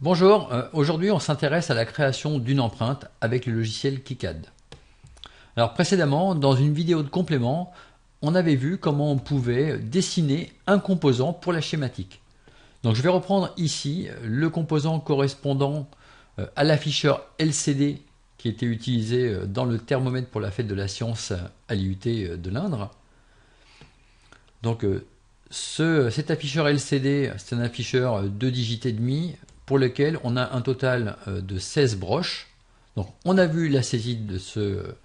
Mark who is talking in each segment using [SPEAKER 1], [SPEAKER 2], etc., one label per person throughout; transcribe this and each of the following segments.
[SPEAKER 1] Bonjour, aujourd'hui on s'intéresse à la création d'une empreinte avec le logiciel KiCad. Alors précédemment, dans une vidéo de complément, on avait vu comment on pouvait dessiner un composant pour la schématique. Donc je vais reprendre ici le composant correspondant à l'afficheur LCD qui était utilisé dans le thermomètre pour la fête de la science à l'IUT de l'Indre. Donc cet afficheur LCD, c'est un afficheur 2 digits et demi pour lequel on a un total de 16 broches. Donc on a vu la saisie de ce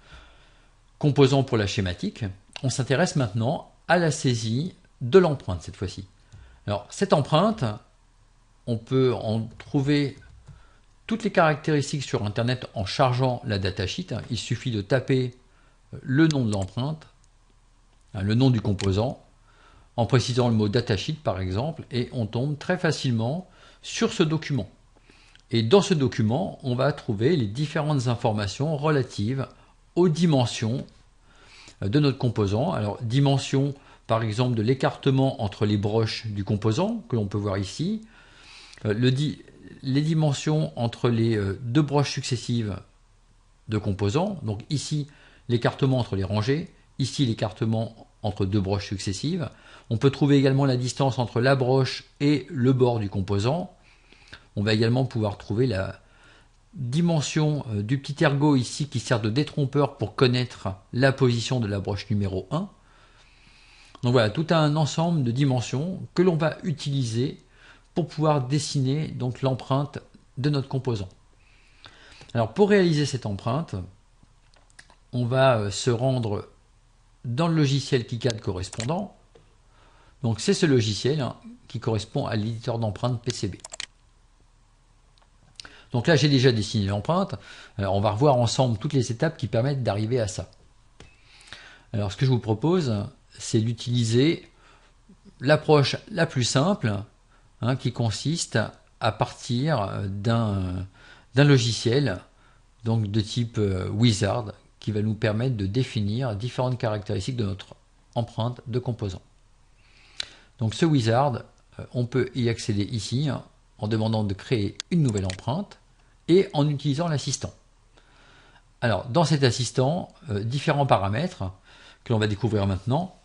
[SPEAKER 1] composant pour la schématique. On s'intéresse maintenant à la saisie de l'empreinte cette fois-ci. Alors cette empreinte, on peut en trouver toutes les caractéristiques sur internet en chargeant la datasheet. Il suffit de taper le nom de l'empreinte, le nom du composant, en précisant le mot datasheet par exemple, et on tombe très facilement sur ce document. Et dans ce document, on va trouver les différentes informations relatives aux dimensions de notre composant. Alors, dimension par exemple de l'écartement entre les broches du composant, que l'on peut voir ici, les dimensions entre les deux broches successives de composants, donc ici l'écartement entre les rangées, ici l'écartement entre deux broches successives. On peut trouver également la distance entre la broche et le bord du composant. On va également pouvoir trouver la dimension du petit ergot ici qui sert de détrompeur pour connaître la position de la broche numéro 1. Donc voilà, tout un ensemble de dimensions que l'on va utiliser pour pouvoir dessiner donc l'empreinte de notre composant. Alors pour réaliser cette empreinte, on va se rendre dans le logiciel KiCad correspondant. Donc c'est ce logiciel qui correspond à l'éditeur d'empreinte PCB. Donc là j'ai déjà dessiné l'empreinte. Alors on va revoir ensemble toutes les étapes qui permettent d'arriver à ça. Alors ce que je vous propose, c'est d'utiliser l'approche la plus simple, qui consiste à partir d'un logiciel donc de type Wizard qui va nous permettre de définir différentes caractéristiques de notre empreinte de composant. Donc ce Wizard, on peut y accéder ici en demandant de créer une nouvelle empreinte et en utilisant l'assistant. Alors dans cet assistant, différents paramètres que l'on va découvrir maintenant.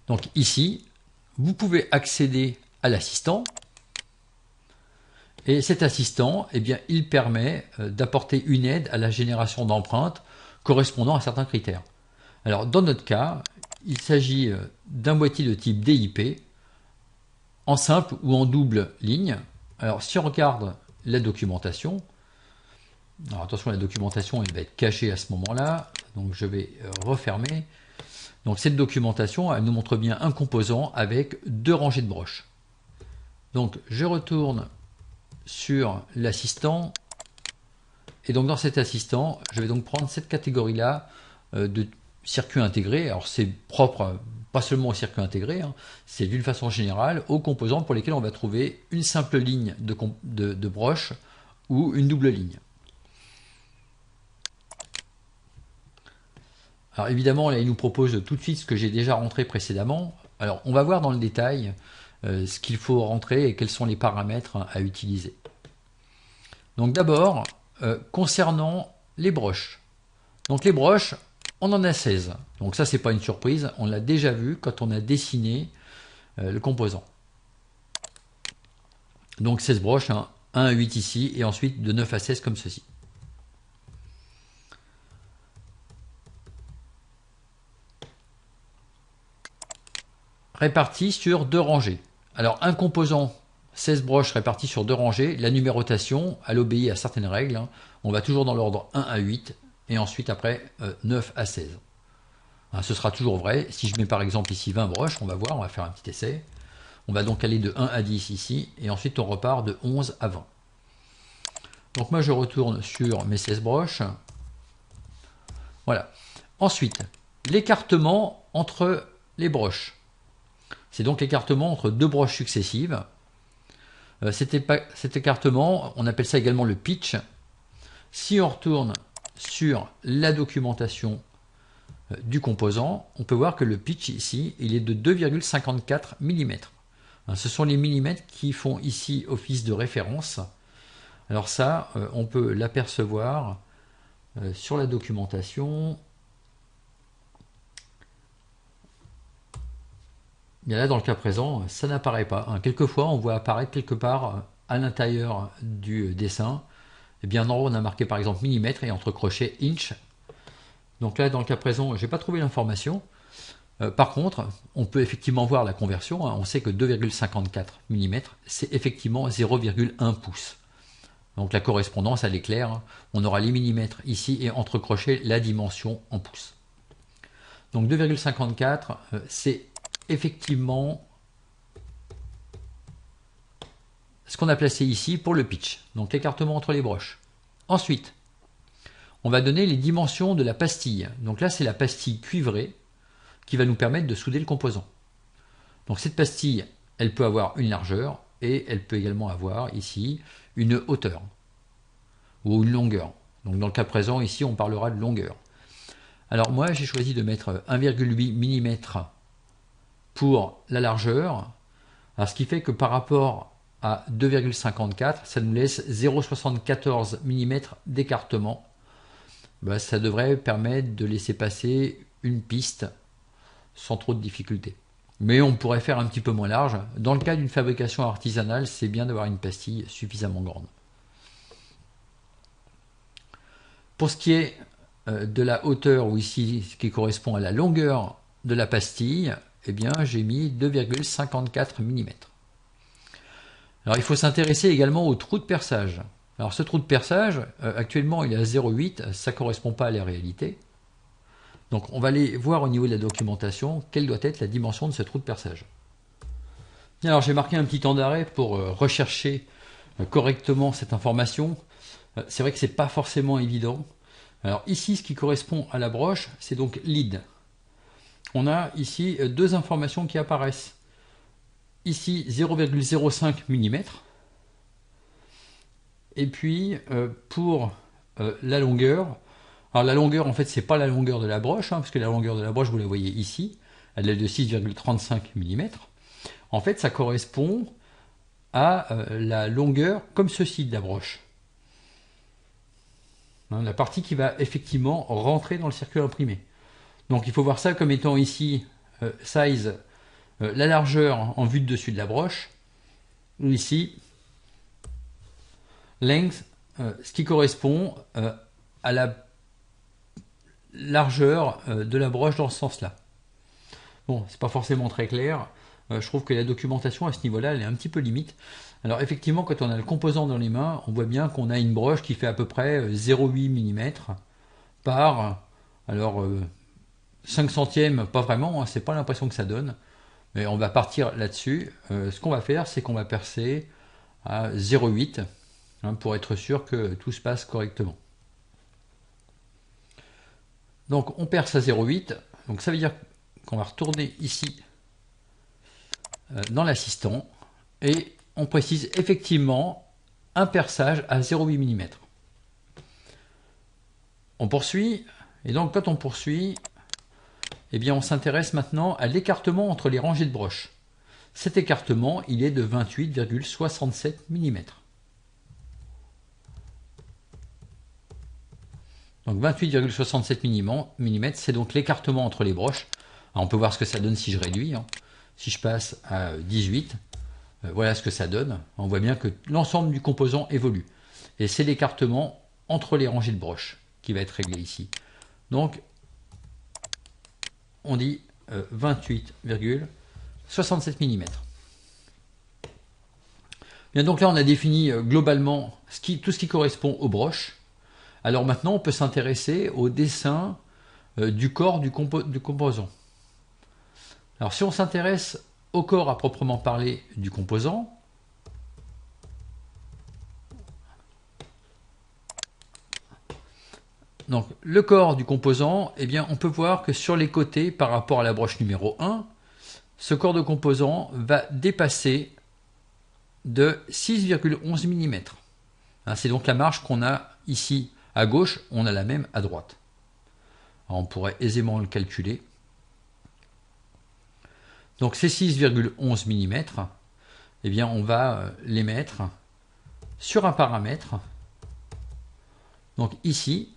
[SPEAKER 1] Donc ici, vous pouvez accéder à l'assistant. Et cet assistant, eh bien, il permet d'apporter une aide à la génération d'empreintes correspondant à certains critères. Alors dans notre cas, il s'agit d'un boîtier de type DIP en simple ou en double ligne. Alors si on regarde la documentation, alors attention, la documentation elle va être cachée à ce moment-là, donc je vais refermer. Donc cette documentation, elle nous montre bien un composant avec deux rangées de broches. Donc je retourne sur l'assistant, et donc dans cet assistant, je vais donc prendre cette catégorie-là de circuits intégrés. Alors c'est propre pas seulement aux circuits intégrés, c'est d'une façon générale aux composants pour lesquels on va trouver une simple ligne de broche ou une double ligne. Alors évidemment, là, il nous propose tout de suite ce que j'ai déjà rentré précédemment. Alors on va voir dans le détail ce qu'il faut rentrer et quels sont les paramètres à utiliser. Donc d'abord, concernant les broches. Donc les broches, on en a 16. Donc ça, c'est pas une surprise, on l'a déjà vu quand on a dessiné le composant. Donc 16 broches, 1 à 8 ici, et ensuite de 9 à 16 comme ceci. Répartis sur deux rangées. Alors un composant, 16 broches réparties sur deux rangées, la numérotation, elle obéit à certaines règles. On va toujours dans l'ordre 1 à 8, et ensuite après 9 à 16. Ce sera toujours vrai. Si je mets par exemple ici 20 broches, on va voir, on va faire un petit essai. On va donc aller de 1 à 10 ici, et ensuite on repart de 11 à 20. Donc moi je retourne sur mes 16 broches. Voilà. Ensuite, l'écartement entre les broches. C'est donc l'écartement entre deux broches successives. Cet écartement, on appelle ça également le pitch. Si on retourne sur la documentation du composant, on peut voir que le pitch ici, il est de 2,54 mm. Ce sont les millimètres qui font ici office de référence. Alors ça, on peut l'apercevoir sur la documentation. Et là, dans le cas présent, ça n'apparaît pas. Quelquefois, on voit apparaître quelque part à l'intérieur du dessin. Et bien, en haut, on a marqué par exemple millimètre et entre crochets inch. Donc là, dans le cas présent, je n'ai pas trouvé l'information. Par contre, on peut effectivement voir la conversion. On sait que 2,54 mm, c'est effectivement 0,1 pouce. Donc la correspondance, elle est claire. On aura les millimètres ici et entre crochets la dimension en pouces. Donc 2,54, c'est effectivement ce qu'on a placé ici pour le pitch. Donc l'écartement entre les broches. Ensuite, on va donner les dimensions de la pastille. Donc là, c'est la pastille cuivrée qui va nous permettre de souder le composant. Donc cette pastille, elle peut avoir une largeur et elle peut également avoir ici une hauteur ou une longueur. Donc dans le cas présent, ici, on parlera de longueur. Alors moi, j'ai choisi de mettre 1,8 mm pour la largeur. Alors, ce qui fait que par rapport à 2,54, ça nous laisse 0,74 mm d'écartement. Ça devrait permettre de laisser passer une piste sans trop de difficultés. Mais on pourrait faire un petit peu moins large. Dans le cas d'une fabrication artisanale, c'est bien d'avoir une pastille suffisamment grande. Pour ce qui est de la hauteur, ou ici ce qui correspond à la longueur de la pastille, eh bien j'ai mis 2,54 mm. Alors il faut s'intéresser également au trou de perçage. Alors ce trou de perçage, actuellement il est à 0,8, ça ne correspond pas à la réalité. Donc on va aller voir au niveau de la documentation quelle doit être la dimension de ce trou de perçage. Alors j'ai marqué un petit temps d'arrêt pour rechercher correctement cette information. C'est vrai que ce n'est pas forcément évident. Alors ici, ce qui correspond à la broche, c'est donc lead. On a ici deux informations qui apparaissent. Ici 0,05 mm. Et puis pour la longueur, alors la longueur en fait c'est pas la longueur de la broche, parce que la longueur de la broche vous la voyez ici, elle est de 6,35 mm. En fait ça correspond à la longueur comme ceci de la broche. La partie qui va effectivement rentrer dans le circuit imprimé. Donc il faut voir ça comme étant ici size, la largeur en vue de dessus de la broche, ou ici length, ce qui correspond à la largeur de la broche dans ce sens-là. Bon, c'est pas forcément très clair. Je trouve que la documentation à ce niveau-là, elle est un petit peu limite. Alors effectivement, quand on a le composant dans les mains, on voit bien qu'on a une broche qui fait à peu près 0,8 mm par, alors 5 centièmes, pas vraiment, c'est pas l'impression que ça donne, mais on va partir là-dessus. Ce qu'on va faire, c'est qu'on va percer à 0,8 pour être sûr que tout se passe correctement. Donc on perce à 0,8, donc ça veut dire qu'on va retourner ici dans l'assistant et on précise effectivement un perçage à 0,8 mm. On poursuit, et donc quand on poursuit, eh bien on s'intéresse maintenant à l'écartement entre les rangées de broches. Cet écartement, il est de 28,67 mm. Donc 28,67 mm, c'est donc l'écartement entre les broches. Alors on peut voir ce que ça donne si je réduis. Si je passe à 18, voilà ce que ça donne. On voit bien que l'ensemble du composant évolue. Et c'est l'écartement entre les rangées de broches qui va être réglé ici. Donc, on dit 28,67 mm. Bien, donc là, on a défini globalement tout ce qui correspond aux broches. Alors maintenant, on peut s'intéresser au dessin du corps du composant. Alors si on s'intéresse au corps à proprement parler du composant, donc le corps du composant, eh bien, on peut voir que sur les côtés, par rapport à la broche numéro 1, ce corps de composant va dépasser de 6,11 mm. C'est donc la marge qu'on a ici à gauche, on a la même à droite. Alors, on pourrait aisément le calculer. Donc c'est 6,11 mm. eh bien on va les mettre sur un paramètre. Donc ici,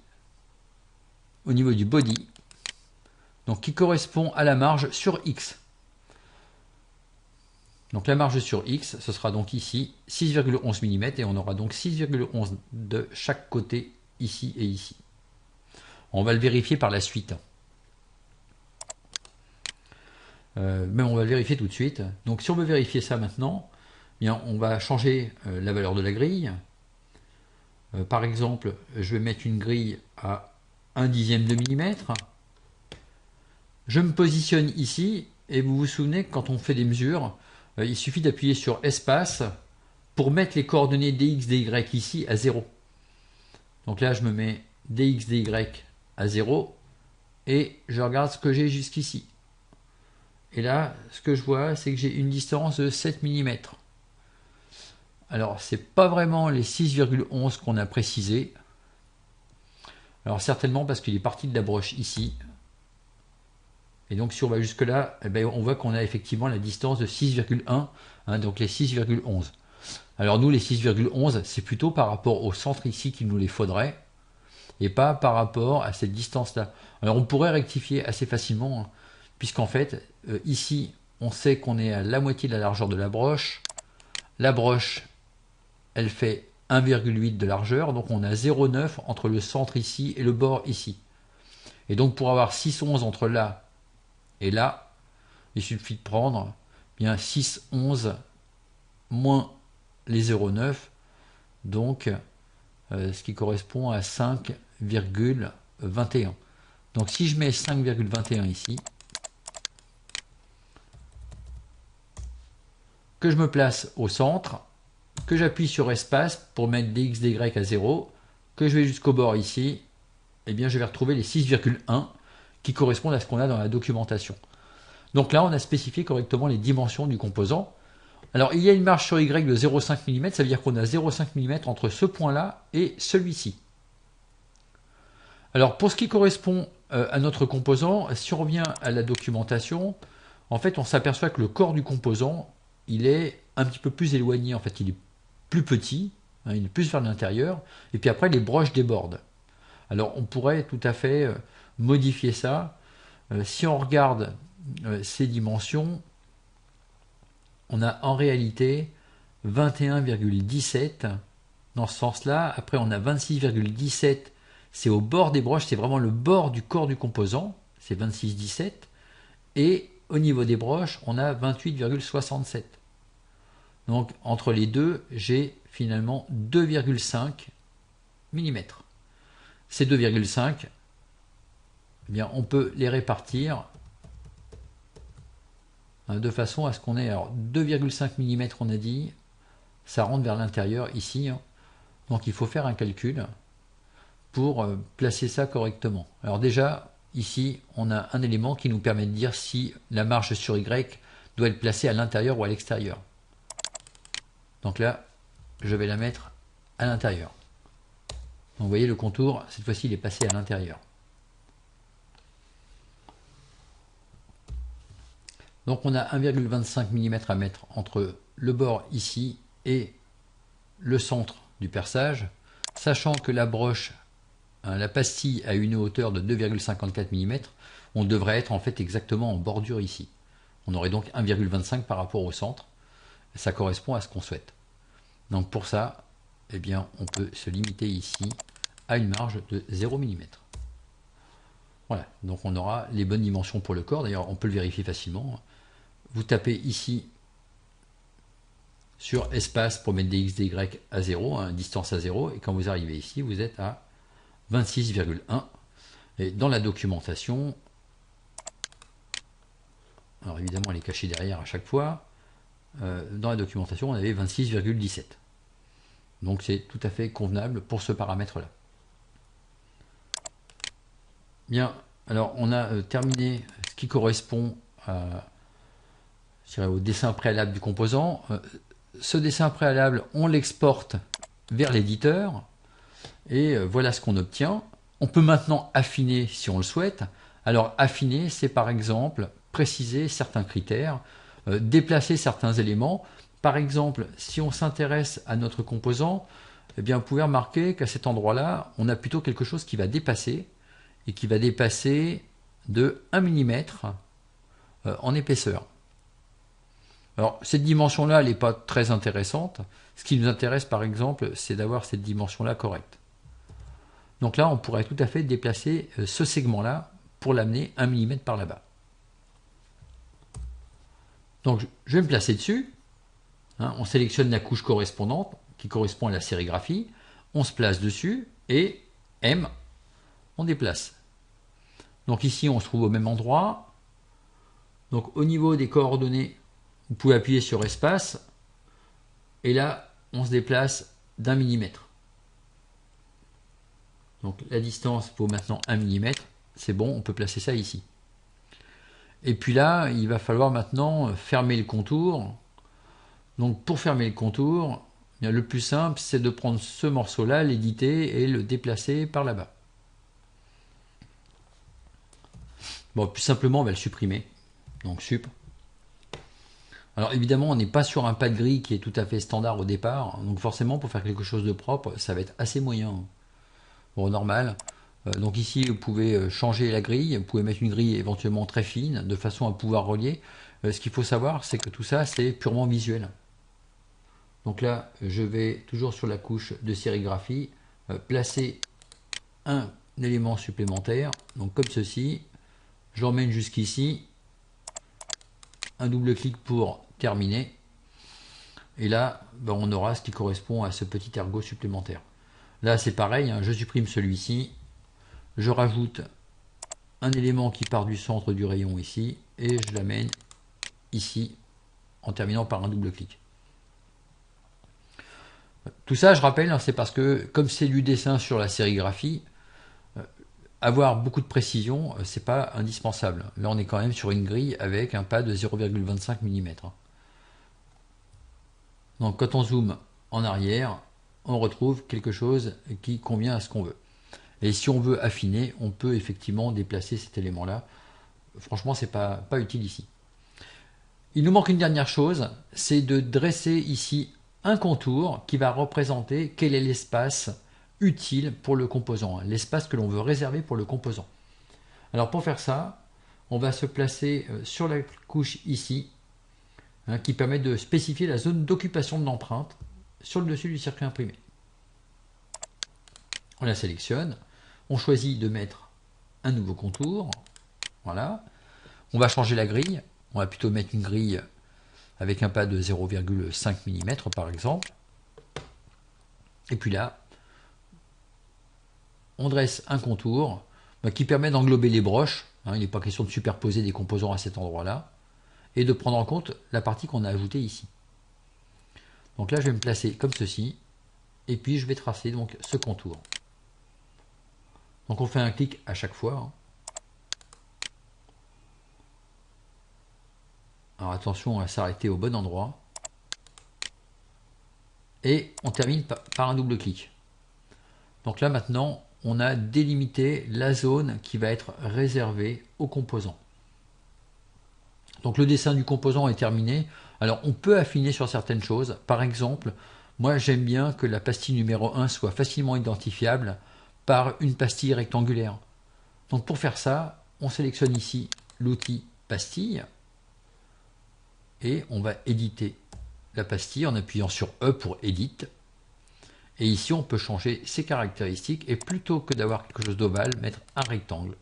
[SPEAKER 1] au niveau du body, donc qui correspond à la marge sur X. Donc la marge sur X, ce sera donc ici 6,11 mm et on aura donc 6,11 de chaque côté, ici et ici. On va le vérifier par la suite. Mais on va le vérifier tout de suite. Donc si on veut vérifier ça maintenant, eh bien, on va changer la valeur de la grille. Par exemple, je vais mettre une grille à 1/10 de millimètre. Je me positionne ici et vous vous souvenez que quand on fait des mesures, il suffit d'appuyer sur espace pour mettre les coordonnées dx, dy ici à 0. Donc là, je me mets dx, dy à 0 et je regarde ce que j'ai jusqu'ici. Et là, ce que je vois, c'est que j'ai une distance de 7 mm. Alors, c'est pas vraiment les 6,11 qu'on a précisé. Alors, certainement parce qu'il est parti de la broche ici. Et donc, si on va jusque-là, eh bien, on voit qu'on a effectivement la distance de 6,1, hein, donc les 6,11. Alors, nous, les 6,11, c'est plutôt par rapport au centre ici qu'il nous les faudrait, et pas par rapport à cette distance-là. Alors, on pourrait rectifier assez facilement, hein, puisqu'en fait, ici, on sait qu'on est à la moitié de la largeur de la broche. La broche, elle fait 1,8 de largeur, donc on a 0,9 entre le centre ici et le bord ici. Et donc, pour avoir 6,11 entre là et là, il suffit de prendre bien 6,11 moins les 0,9, donc ce qui correspond à 5,21. Donc si je mets 5,21 ici, que je me place au centre, que j'appuie sur espace pour mettre dx, dy à 0, que je vais jusqu'au bord ici, eh bien je vais retrouver les 6,1 qui correspondent à ce qu'on a dans la documentation. Donc là, on a spécifié correctement les dimensions du composant. Alors, il y a une marge sur Y de 0,5 mm, ça veut dire qu'on a 0,5 mm entre ce point-là et celui-ci. Alors, pour ce qui correspond à notre composant, si on revient à la documentation, en fait, on s'aperçoit que le corps du composant, il est un petit peu plus éloigné. En fait, il est plus petit, hein, il est plus vers l'intérieur, et puis après, les broches débordent. Alors, on pourrait tout à fait modifier ça. Si on regarde ces dimensions, on a en réalité 21,17 dans ce sens-là. Après, on a 26,17, c'est au bord des broches, c'est vraiment le bord du corps du composant, c'est 26,17. Et au niveau des broches, on a 28,67. Donc, entre les deux, j'ai finalement 2,5 mm. Ces 2,5, eh bien, on peut les répartir de façon à ce qu'on ait 2,5 mm, on a dit, ça rentre vers l'intérieur ici, hein. Donc il faut faire un calcul pour placer ça correctement. Alors déjà, ici, on a un élément qui nous permet de dire si la marge sur Y doit être placée à l'intérieur ou à l'extérieur. Donc là, je vais la mettre à l'intérieur. Donc vous voyez, le contour, cette fois-ci, il est passé à l'intérieur. Donc on a 1,25 mm à mettre entre le bord ici et le centre du perçage, sachant que la broche, hein, la pastille a une hauteur de 2,54 mm, on devrait être en fait exactement en bordure ici. On aurait donc 1,25 par rapport au centre, ça correspond à ce qu'on souhaite. Donc pour ça, eh bien, on peut se limiter ici à une marge de 0 mm. Voilà, donc on aura les bonnes dimensions pour le corps, d'ailleurs on peut le vérifier facilement. Vous tapez ici sur espace pour mettre dx, dy à 0, hein, distance à 0, et quand vous arrivez ici, vous êtes à 26,1. Et dans la documentation, alors évidemment elle est cachée derrière à chaque fois, dans la documentation on avait 26,17. Donc c'est tout à fait convenable pour ce paramètre-là. Bien, alors on a terminé ce qui correspond au dessin préalable du composant. Ce dessin préalable, on l'exporte vers l'éditeur et voilà ce qu'on obtient. On peut maintenant affiner si on le souhaite. Alors affiner, c'est par exemple préciser certains critères, déplacer certains éléments. par exemple, si on s'intéresse à notre composant, eh bien, vous pouvez remarquer qu'à cet endroit-là, on a plutôt quelque chose qui va dépasser, et qui va dépasser de 1 mm en épaisseur. Alors, cette dimension-là, elle n'est pas très intéressante. Ce qui nous intéresse, par exemple, c'est d'avoir cette dimension-là correcte. Donc là, on pourrait tout à fait déplacer ce segment-là pour l'amener 1 mm par là-bas. Donc, je vais me placer dessus. On sélectionne la couche correspondante, qui correspond à la sérigraphie. On se place dessus, et M, on déplace. Donc ici, on se trouve au même endroit. Donc au niveau des coordonnées, vous pouvez appuyer sur espace, et là, on se déplace d'1 mm. Donc la distance vaut maintenant 1 mm. C'est bon, on peut placer ça ici. Et puis là, il va falloir maintenant fermer le contour. Donc pour fermer le contour, le plus simple, c'est de prendre ce morceau-là, l'éditer et le déplacer par là-bas. Bon, plus simplement, on va le supprimer. Donc sup. Alors évidemment, on n'est pas sur un pas de grille qui est tout à fait standard au départ. Donc forcément, pour faire quelque chose de propre, ça va être assez moyen. Bon, normal. Donc ici, vous pouvez changer la grille. Vous pouvez mettre une grille éventuellement très fine, de façon à pouvoir relier. Ce qu'il faut savoir, c'est que tout ça, c'est purement visuel. Donc là, je vais toujours sur la couche de sérigraphie, placer un élément supplémentaire. Donc comme ceci. Je l'emmène jusqu'ici. Un double clic pour terminer. Et là, on aura ce qui correspond à ce petit ergot supplémentaire. Là, c'est pareil, je supprime celui-ci. Je rajoute un élément qui part du centre du rayon ici. Et je l'amène ici, en terminant par un double clic. Tout ça, je rappelle, c'est parce que, comme c'est du dessin sur la sérigraphie, avoir beaucoup de précision, c'est pas indispensable. Là, on est quand même sur une grille avec un pas de 0,25 mm. Donc, quand on zoome en arrière, on retrouve quelque chose qui convient à ce qu'on veut. Et si on veut affiner, on peut effectivement déplacer cet élément-là. Franchement, c'est pas utile ici. Il nous manque une dernière chose, c'est de dresser ici un contour qui va représenter quel est l'espace utile pour le composant, l'espace que l'on veut réserver pour le composant. Alors pour faire ça, on va se placer sur la couche ici, qui permet de spécifier la zone d'occupation de l'empreinte sur le dessus du circuit imprimé. On la sélectionne, on choisit de mettre un nouveau contour, voilà. On va changer la grille, on va plutôt mettre une grille avec un pas de 0,5 mm par exemple. Et puis là, on dresse un contour qui permet d'englober les broches. Il n'est pas question de superposer des composants à cet endroit-là. Et de prendre en compte la partie qu'on a ajoutée ici. Donc là, je vais me placer comme ceci. Et puis, je vais tracer donc ce contour. Donc on fait un clic à chaque fois. Alors attention à s'arrêter au bon endroit. Et on termine par un double clic. Donc là maintenant, on a délimité la zone qui va être réservée au composant. Donc le dessin du composant est terminé. Alors on peut affiner sur certaines choses. Par exemple, moi j'aime bien que la pastille numéro 1 soit facilement identifiable par une pastille rectangulaire. Donc pour faire ça, on sélectionne ici l'outil pastille et on va éditer la pastille en appuyant sur E pour Edit. Et ici, on peut changer ses caractéristiques et plutôt que d'avoir quelque chose d'ovale, mettre un rectangle.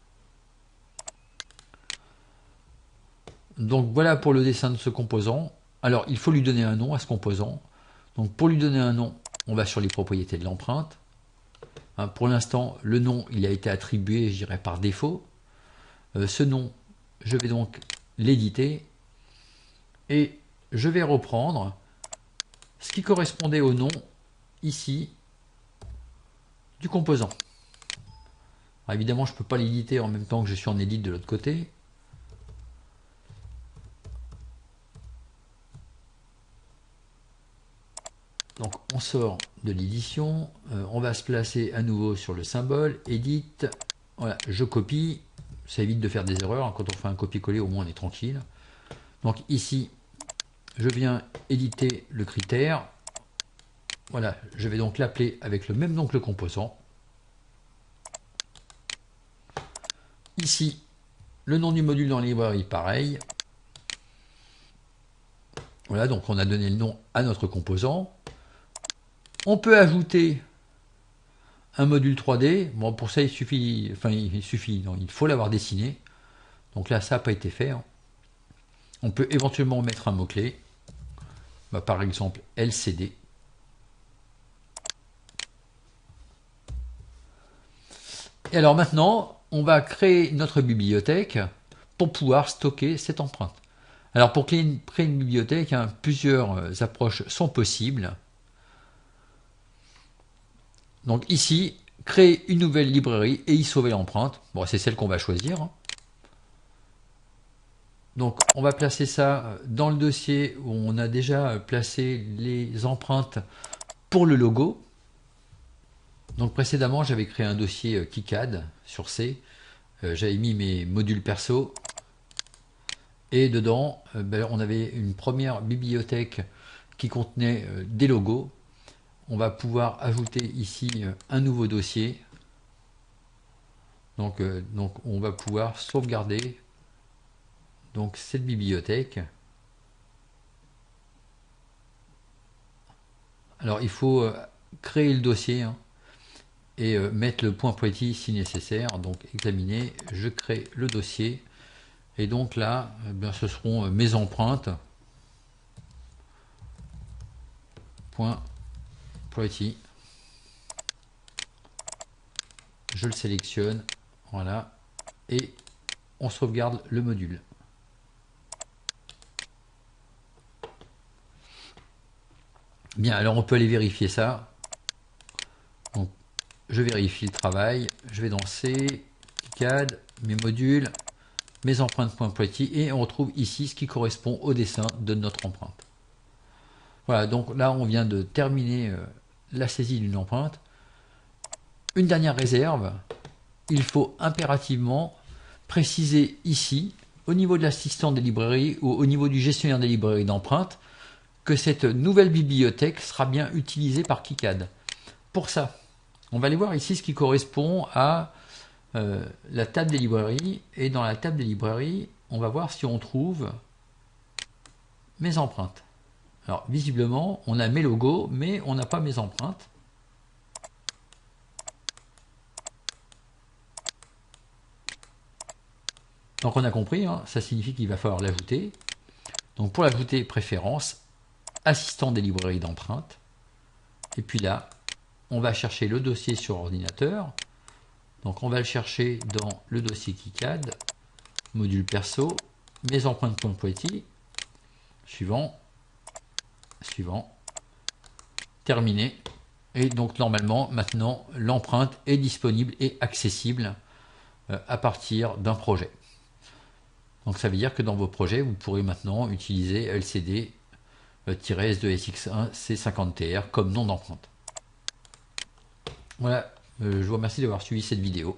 [SPEAKER 1] Donc voilà pour le dessin de ce composant. Alors, il faut lui donner un nom à ce composant. Donc pour lui donner un nom, on va sur les propriétés de l'empreinte. Pour l'instant, le nom, il a été attribué, je dirais, par défaut. Ce nom, je vais donc l'éditer. Et je vais reprendre ce qui correspondait au nom ici du composant. Alors évidemment, je ne peux pas l'éditer en même temps que je suis en édite de l'autre côté. Donc on sort de l'édition, on va se placer à nouveau sur le symbole, édite, voilà, je copie, ça évite de faire des erreurs, quand on fait un copier-coller au moins on est tranquille. Donc ici, je viens éditer le critère. Voilà, je vais donc l'appeler avec le même nom que le composant. Ici, le nom du module dans la librairie, pareil. Voilà, donc on a donné le nom à notre composant. On peut ajouter un module 3D. Bon, pour ça, il suffit, non, il faut l'avoir dessiné. Donc là, ça n'a pas été fait. Hein. On peut éventuellement mettre un mot-clé. Bah, par exemple, LCD. Et alors maintenant, on va créer notre bibliothèque pour pouvoir stocker cette empreinte. Alors pour créer une bibliothèque, hein, plusieurs approches sont possibles. Donc ici, créer une nouvelle librairie et y sauver l'empreinte. Bon, c'est celle qu'on va choisir. Hein. Donc on va placer ça dans le dossier où on a déjà placé les empreintes pour le logo. Donc précédemment, j'avais créé un dossier KiCad sur C. J'avais mis mes modules perso. Et dedans, on avait une première bibliothèque qui contenait des logos. On va pouvoir ajouter ici un nouveau dossier. Donc on va pouvoir sauvegarder donc cette bibliothèque. Alors il faut créer le dossier hein, et mettre le point .poetry si nécessaire. Donc examiner, je crée le dossier. Et donc là, ce seront mes empreintes. .poetry. Je le sélectionne. Voilà. Et on sauvegarde le module. Bien, alors on peut aller vérifier ça. Donc, je vérifie le travail. Je vais dans C, KiCad, mes modules, mes empreintes.poetry et on retrouve ici ce qui correspond au dessin de notre empreinte. Voilà, donc là on vient de terminer la saisie d'une empreinte. Une dernière réserve, il faut impérativement préciser ici, au niveau de l'assistant des librairies ou au niveau du gestionnaire des librairies d'empreintes, que cette nouvelle bibliothèque sera bien utilisée par KiCad. Pour ça, on va aller voir ici ce qui correspond à la table des librairies. Et dans la table des librairies, on va voir si on trouve mes empreintes. Alors visiblement, on a mes logos, mais on n'a pas mes empreintes. Donc on a compris, hein, ça signifie qu'il va falloir l'ajouter. Donc pour l'ajouter, préférence, assistant des librairies d'empreintes. Et puis là, on va chercher le dossier sur ordinateur. Donc on va le chercher dans le dossier KiCad, module perso, mes empreintes.poetry, suivant, terminé. Et donc normalement, maintenant, l'empreinte est disponible et accessible à partir d'un projet. Donc ça veut dire que dans vos projets, vous pourrez maintenant utiliser LCD-S2SX1 C50TR comme nom d'empreinte. Voilà, je vous remercie d'avoir suivi cette vidéo.